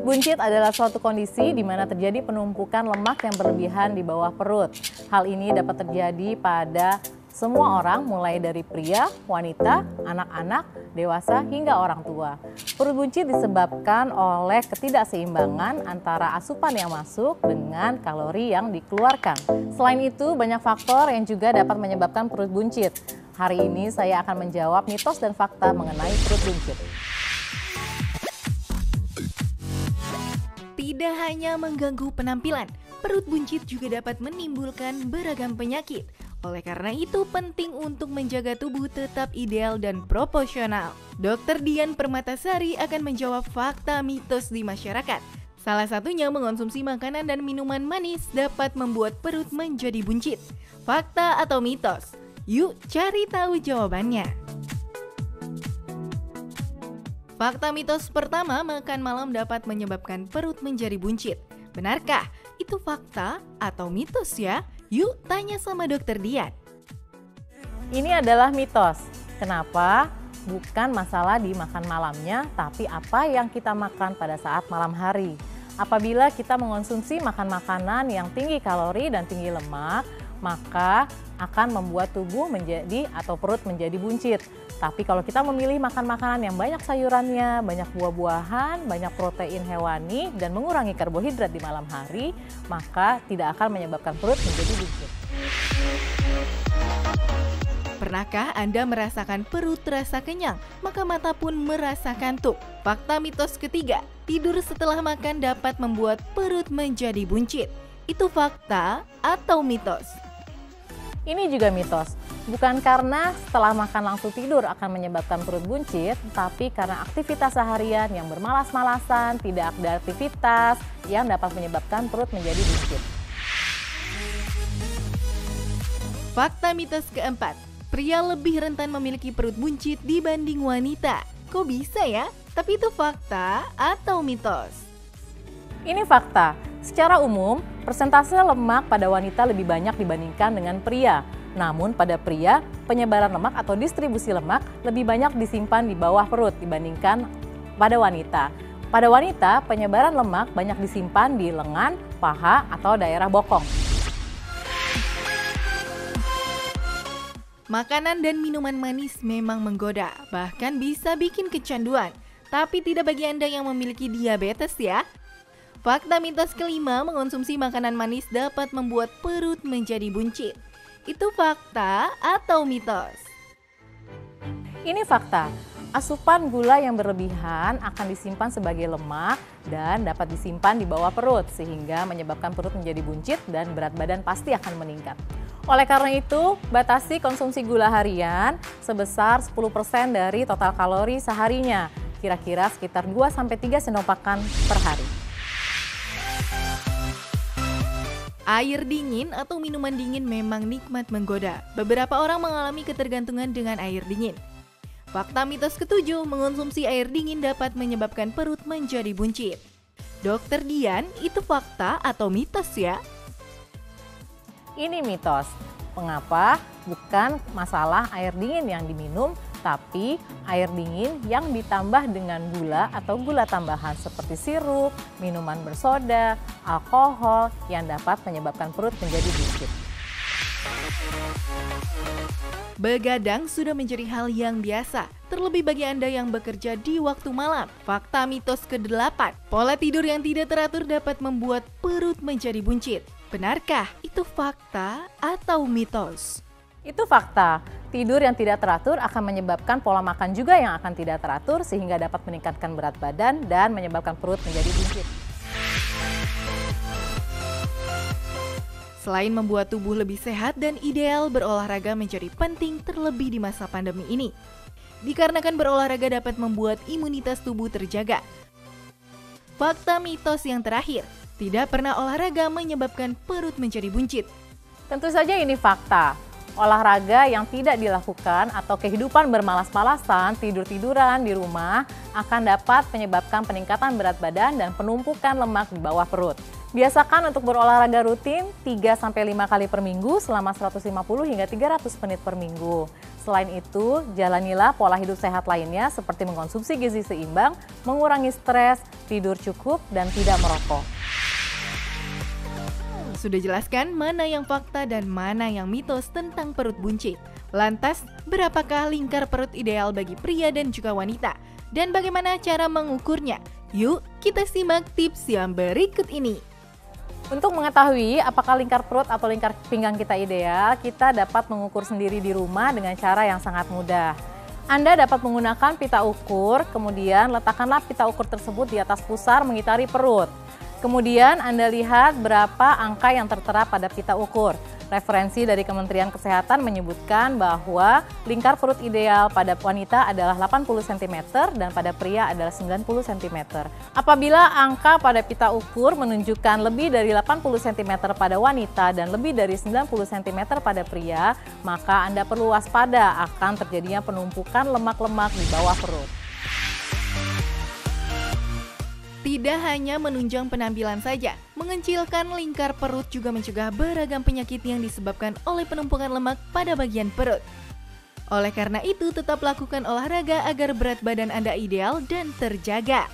Perut buncit adalah suatu kondisi di mana terjadi penumpukan lemak yang berlebihan di bawah perut. Hal ini dapat terjadi pada semua orang, mulai dari pria, wanita, anak-anak, dewasa, hingga orang tua. Perut buncit disebabkan oleh ketidakseimbangan antara asupan yang masuk dengan kalori yang dikeluarkan. Selain itu, banyak faktor yang juga dapat menyebabkan perut buncit. Hari ini saya akan menjawab mitos dan fakta mengenai perut buncit. Tidak hanya mengganggu penampilan, perut buncit juga dapat menimbulkan beragam penyakit. Oleh karena itu penting untuk menjaga tubuh tetap ideal dan proporsional. Dr. Dian Permatasari akan menjawab fakta mitos di masyarakat. Salah satunya mengonsumsi makanan dan minuman manis dapat membuat perut menjadi buncit. Fakta atau mitos? Yuk cari tahu jawabannya. Fakta mitos pertama, makan malam dapat menyebabkan perut menjadi buncit. Benarkah? Itu fakta atau mitos ya? Yuk tanya sama Dokter Dian. Ini adalah mitos. Kenapa? Bukan masalah di makan malamnya, tapi apa yang kita makan pada saat malam hari. Apabila kita mengonsumsi makanan yang tinggi kalori dan tinggi lemak, maka akan membuat tubuh menjadi atau perut menjadi buncit. Tapi kalau kita memilih makan makanan yang banyak sayurannya, banyak buah-buahan, banyak protein hewani, dan mengurangi karbohidrat di malam hari, maka tidak akan menyebabkan perut menjadi buncit. Pernahkah Anda merasakan perut terasa kenyang, maka mata pun merasa kantuk? Fakta mitos ketiga, tidur setelah makan dapat membuat perut menjadi buncit. Itu fakta atau mitos? Ini juga mitos. Bukan karena setelah makan langsung tidur akan menyebabkan perut buncit, tapi karena aktivitas seharian yang bermalas-malasan, tidak ada aktivitas yang dapat menyebabkan perut menjadi buncit. Fakta mitos keempat, pria lebih rentan memiliki perut buncit dibanding wanita. Kok bisa ya? Tapi itu fakta atau mitos? Ini fakta. Secara umum, persentase lemak pada wanita lebih banyak dibandingkan dengan pria. Namun pada pria, penyebaran lemak atau distribusi lemak lebih banyak disimpan di bawah perut dibandingkan pada wanita. Pada wanita, penyebaran lemak banyak disimpan di lengan, paha, atau daerah bokong. Makanan dan minuman manis memang menggoda, bahkan bisa bikin kecanduan. Tapi tidak bagi Anda yang memiliki diabetes ya. Fakta mitos kelima, mengonsumsi makanan manis dapat membuat perut menjadi buncit. Itu fakta atau mitos? Ini fakta. Asupan gula yang berlebihan akan disimpan sebagai lemak dan dapat disimpan di bawah perut sehingga menyebabkan perut menjadi buncit dan berat badan pasti akan meningkat. Oleh karena itu, batasi konsumsi gula harian sebesar 10% dari total kalori seharinya, kira-kira sekitar 2-3 sendok makan per hari. Air dingin atau minuman dingin memang nikmat menggoda. Beberapa orang mengalami ketergantungan dengan air dingin. Fakta mitos ketujuh, mengonsumsi air dingin dapat menyebabkan perut menjadi buncit. Dokter Dian, itu fakta atau mitos ya? Ini mitos. Mengapa? Bukan masalah air dingin yang diminum, tapi air dingin yang ditambah dengan gula atau gula tambahan seperti sirup, minuman bersoda, alkohol yang dapat menyebabkan perut menjadi buncit. Begadang sudah menjadi hal yang biasa, terlebih bagi Anda yang bekerja di waktu malam. Fakta mitos ke-8, pola tidur yang tidak teratur dapat membuat perut menjadi buncit. Benarkah itu fakta atau mitos? Itu fakta. Tidur yang tidak teratur akan menyebabkan pola makan juga yang akan tidak teratur sehingga dapat meningkatkan berat badan dan menyebabkan perut menjadi buncit. Selain membuat tubuh lebih sehat dan ideal, berolahraga menjadi penting terlebih di masa pandemi ini. Dikarenakan berolahraga dapat membuat imunitas tubuh terjaga. Fakta mitos yang terakhir, tidak pernah olahraga menyebabkan perut menjadi buncit. Tentu saja ini fakta. Olahraga yang tidak dilakukan atau kehidupan bermalas-malasan, tidur-tiduran di rumah akan dapat menyebabkan peningkatan berat badan dan penumpukan lemak di bawah perut. Biasakan untuk berolahraga rutin 3-5 kali per minggu selama 150 hingga 300 menit per minggu. Selain itu, jalanilah pola hidup sehat lainnya seperti mengkonsumsi gizi seimbang, mengurangi stres, tidur cukup, dan tidak merokok. Sudah jelaskan mana yang fakta dan mana yang mitos tentang perut buncit. Lantas, berapakah lingkar perut ideal bagi pria dan juga wanita? Dan bagaimana cara mengukurnya? Yuk, kita simak tips yang berikut ini. Untuk mengetahui apakah lingkar perut atau lingkar pinggang kita ideal, kita dapat mengukur sendiri di rumah dengan cara yang sangat mudah. Anda dapat menggunakan pita ukur, kemudian letakkanlah pita ukur tersebut di atas pusar mengitari perut. Kemudian Anda lihat berapa angka yang tertera pada pita ukur. Referensi dari Kementerian Kesehatan menyebutkan bahwa lingkar perut ideal pada wanita adalah 80 cm dan pada pria adalah 90 cm. Apabila angka pada pita ukur menunjukkan lebih dari 80 cm pada wanita dan lebih dari 90 cm pada pria, maka Anda perlu waspada akan terjadinya penumpukan lemak-lemak di bawah perut. Tidak hanya menunjang penampilan saja, mengecilkan lingkar perut juga mencegah beragam penyakit yang disebabkan oleh penumpukan lemak pada bagian perut. Oleh karena itu, tetap lakukan olahraga agar berat badan Anda ideal dan terjaga.